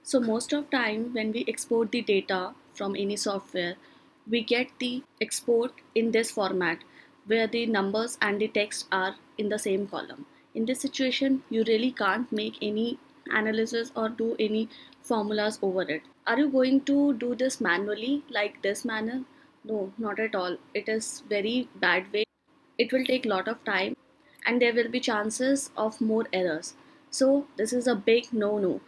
So most of time when we export the data from any software, we get the export in this format where the numbers and the text are in the same column. In this situation, you really can't make any analysis or do any formulas over it. Are you going to do this manually like this manner? No, not at all. It is very bad way. It will take lot of time and there will be chances of more errors. So this is a big no-no.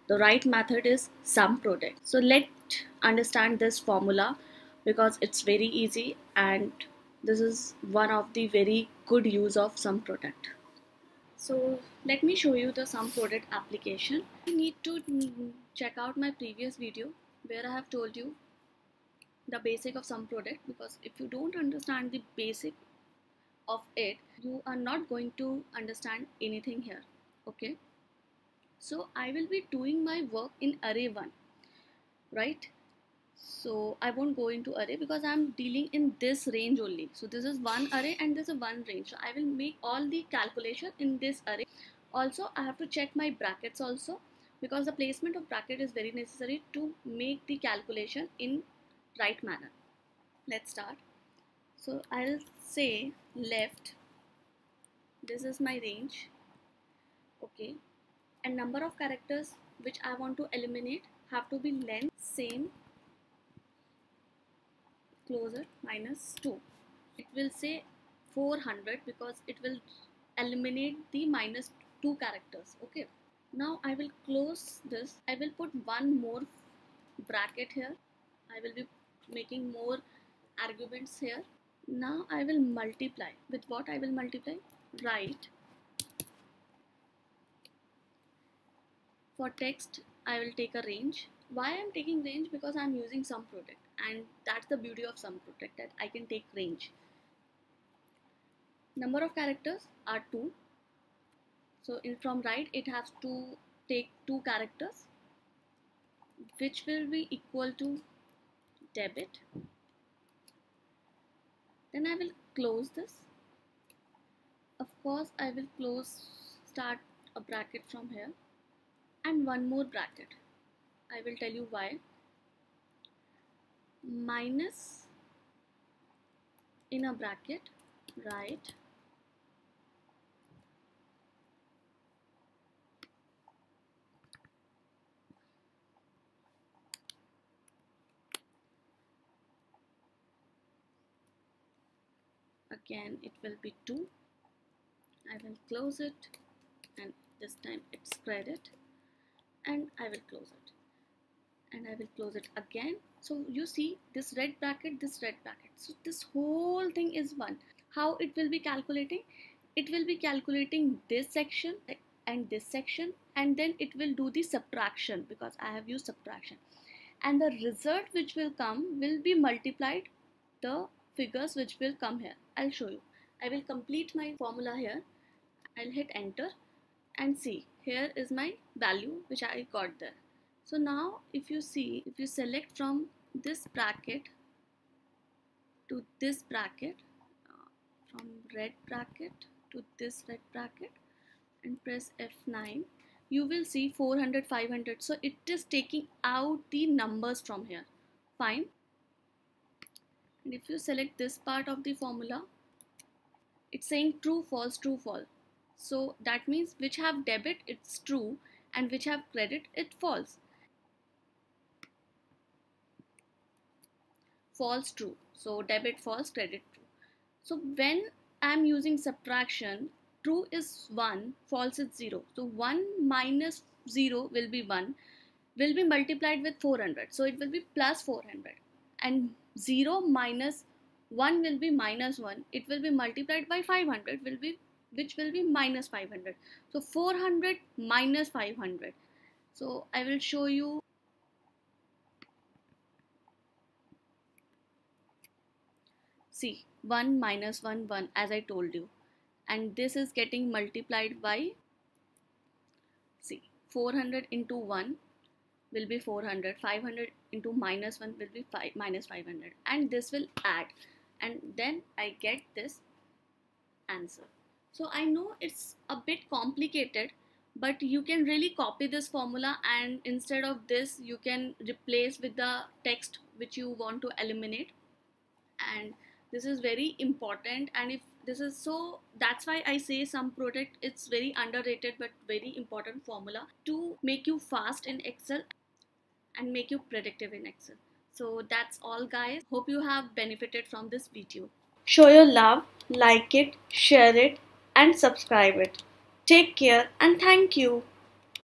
The right method is sum product. So let's understand this formula because it's very easy and this is one of the very good use of sum product. So let me show you the sum product application. You need to check out my previous video where I have told you the basic of sum product, because if you don't understand the basic of it, you are not going to understand anything here. Okay, so I will be doing my work in array 1, right? So I won't go into array because I'm dealing in this range only. So this is one array and this is one range. So I will make all the calculation in this array. Also I have to check my brackets also, because the placement of bracket is very necessary to make the calculation in right manner. Let's start. So I'll say left, this is my range, okay, and number of characters which I want to eliminate have to be length same closer minus 2. It will say 400 because it will eliminate the minus 2 characters. Okay, now I will close this. I will put one more bracket here. I will be making more arguments here. Now I will multiply. With what I will multiply? Right. For text I will take a range. Why I am taking range? Because I am using sum product, and that's the beauty of sum product, that I can take range. Number of characters are 2, so from right it has to take 2 characters, which will be equal to debit. Then I will close this. Of course I will start a bracket from here and one more bracket. I will tell you why. Minus in a bracket, right, again it will be 2. I will close it, and this time it's credit, and I will close it, and I will close it again. So you see this red bracket, this red bracket, so this whole thing is 1. How it will be calculating? It will be calculating this section and this section, and then it will do the subtraction because I have used subtraction, and the result which will come will be multiplied the figures which will come here. I'll show you. I will complete my formula here. I'll hit enter and see, here is my value which I got there. So now if you see, if you select from this bracket to this bracket, from red bracket to this red bracket, and press F9, you will see 400, 500. So it is taking out the numbers from here. Fine. And if you select this part of the formula, it's saying true, false, true, false. So that means which have debit, it's true, and which have credit, it false. False, true. So debit, false, credit, true. So when I'm using subtraction, true is 1, false is 0. So 1 minus 0 will be 1, will be multiplied with 400. So it will be plus 400. And 0 minus 1 will be minus 1. It will be multiplied by 500, which will be minus 500. So 400 minus 500. So I will show you. See, 1 minus 1, 1, as I told you. And this is getting multiplied by, see, 400 into 1 will be 400, 500 into minus 1 will be minus 500, and this will add, and then I get this answer. So I know it's a bit complicated, but you can really copy this formula, and instead of this you can replace with the text which you want to eliminate. And this is very important, and if this is so, that's why I say some product, it's very underrated but very important formula to make you fast in Excel and make you predictive in Excel. So that's all guys, hope you have benefited from this video. Show your love, like it, share it and subscribe it. Take care and thank you.